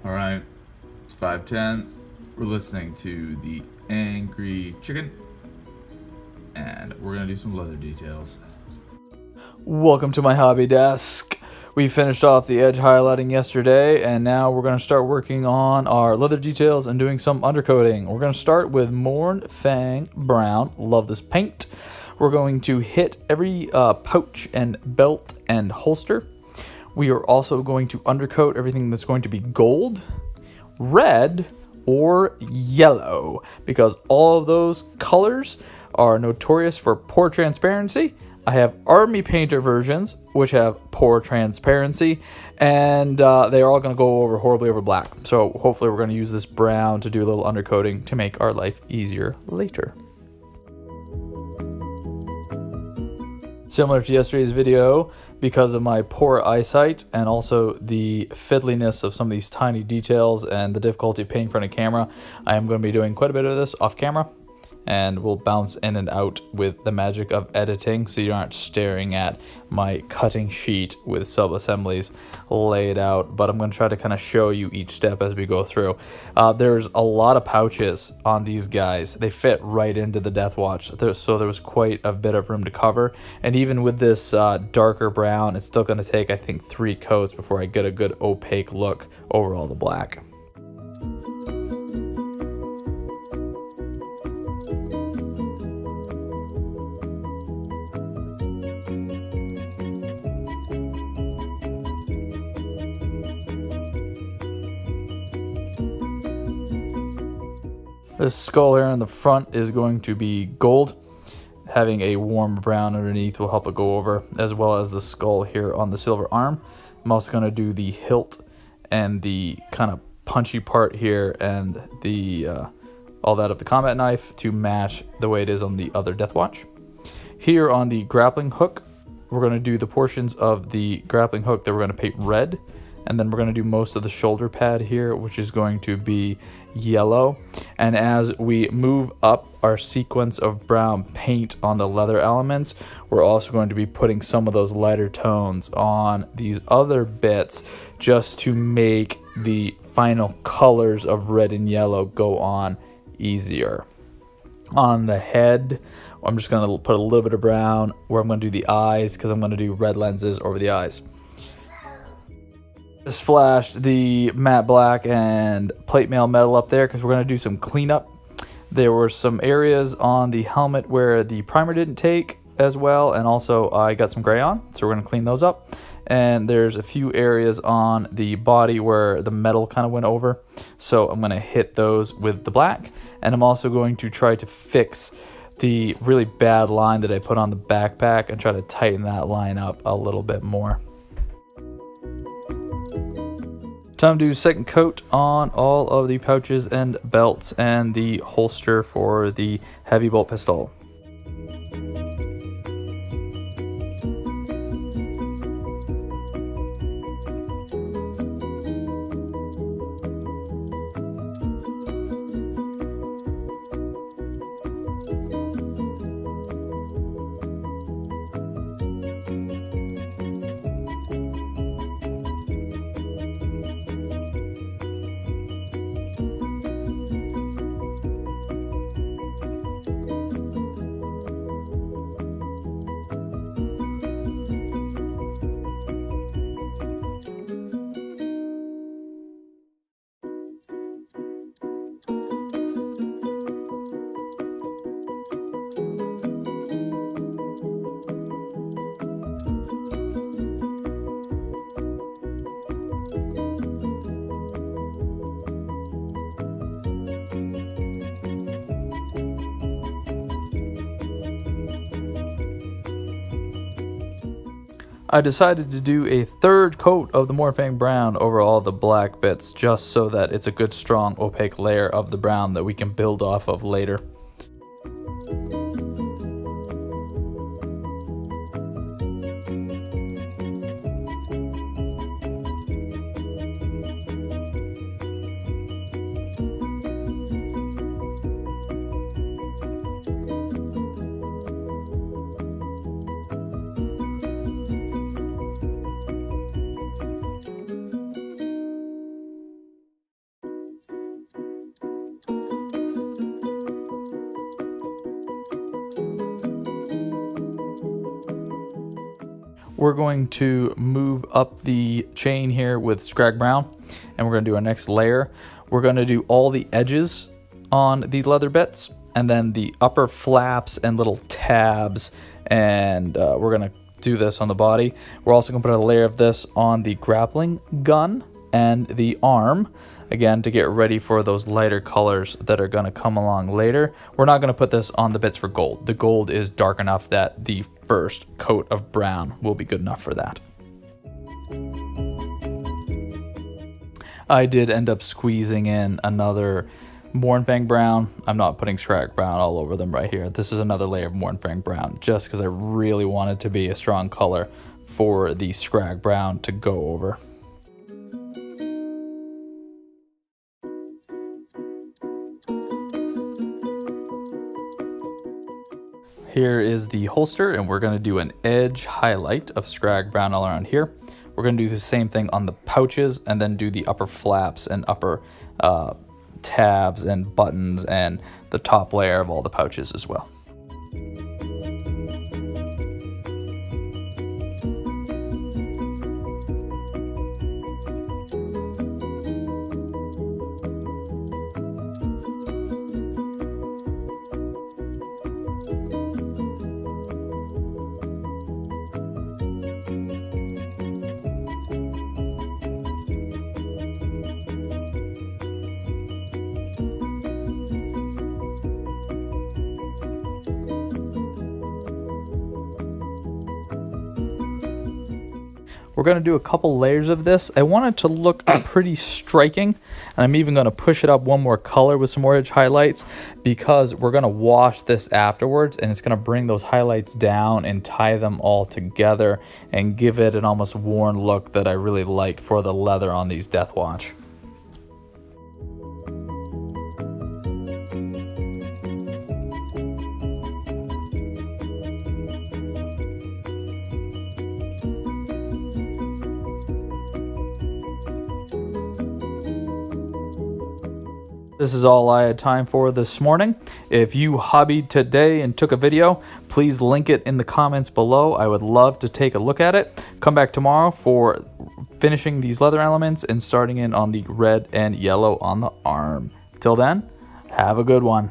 Alright, it's 5:10. We're listening to The Angry Chicken, and we're gonna do some leather details. Welcome to my hobby desk. We finished off the edge highlighting yesterday, and now we're going to start working on our leather details and doing some undercoating. We're going to start with Morn Fang Brown. Love this paint. We're going to hit every pouch and belt and holster. We are also going to undercoat everything that's going to be gold, red, or yellow, because all of those colors are notorious for poor transparency. I have Army Painter versions, which have poor transparency, and they are all going to go over horribly over black. So hopefully we're going to use this brown to do a little undercoating to make our life easier later. Similar to yesterday's video, because of my poor eyesight and also the fiddliness of some of these tiny details and the difficulty of painting in front of camera, I am going to be doing quite a bit of this off camera. And we'll bounce in and out with the magic of editing, so you aren't staring at my cutting sheet with sub-assemblies laid out. But I'm going to try to kind of show you each step as we go through. There's a lot of pouches on these guys. They fit right into the Deathwatch, so there was quite a bit of room to cover. And even with this darker brown, it's still going to take, I think, 3 coats before I get a good opaque look over all the black. This skull here in the front is going to be gold. Having a warm brown underneath will help it go over, as well as the skull here on the silver arm. I'm also going to do the hilt and the kind of punchy part here and the all that of the combat knife to match the way it is on the other Deathwatch. Here on the grappling hook, we're going to do the portions of the grappling hook that we're going to paint red. And then we're going to do most of the shoulder pad here, which is going to be yellow. And as we move up our sequence of brown paint on the leather elements, we're also going to be putting some of those lighter tones on these other bits just to make the final colors of red and yellow go on easier. On the head, I'm just going to put a little bit of brown where I'm going to do the eyes, because I'm going to do red lenses over the eyes. Just flashed the matte black and plate mail metal up there because we're going to do some cleanup. There were some areas on the helmet where the primer didn't take as well, and also I got some gray on, so we're going to clean those up. And there's a few areas on the body where the metal kind of went over, so I'm going to hit those with the black. And I'm also going to try to fix the really bad line that I put on the backpack and try to tighten that line up a little bit more. Time to do second coat on all of the pouches and belts and the holster for the heavy bolt pistol. I decided to do a third coat of the Morn Fang Brown over all the black bits, just so that it's a good strong opaque layer of the brown that we can build off of later. we're going to move up the chain here with Scrag Brown, and we're going to do our next layer. We're going to do all the edges on these leather bits, and then the upper flaps and little tabs, and we're going to do this on the body. We're also going to put a layer of this on the grappling gun and the arm, again, to get ready for those lighter colors that are going to come along later. We're not going to put this on the bits for gold. The gold is dark enough that the first coat of brown will be good enough for that. I did end up squeezing in another Mournfang Brown. I'm not putting Scrag Brown all over them right here. This is another layer of Mournfang Brown, just because I really want it to be a strong color for the Scrag Brown to go over. Here is the holster, and we're going to do an edge highlight of Scrag Brown all around here. We're going to do the same thing on the pouches, and then do the upper flaps and upper tabs and buttons and the top layer of all the pouches as well. We're going to do a couple layers of this. I want it to look pretty striking, and I'm even going to push it up one more color with some more edge highlights, because we're going to wash this afterwards, and it's going to bring those highlights down and tie them all together and give it an almost worn look that I really like for the leather on these Deathwatch. This is all I had time for this morning. If you hobbied today and took a video, please link it in the comments below. I would love to take a look at it. Come back tomorrow for finishing these leather elements and starting in on the red and yellow on the arm. Till then, have a good one.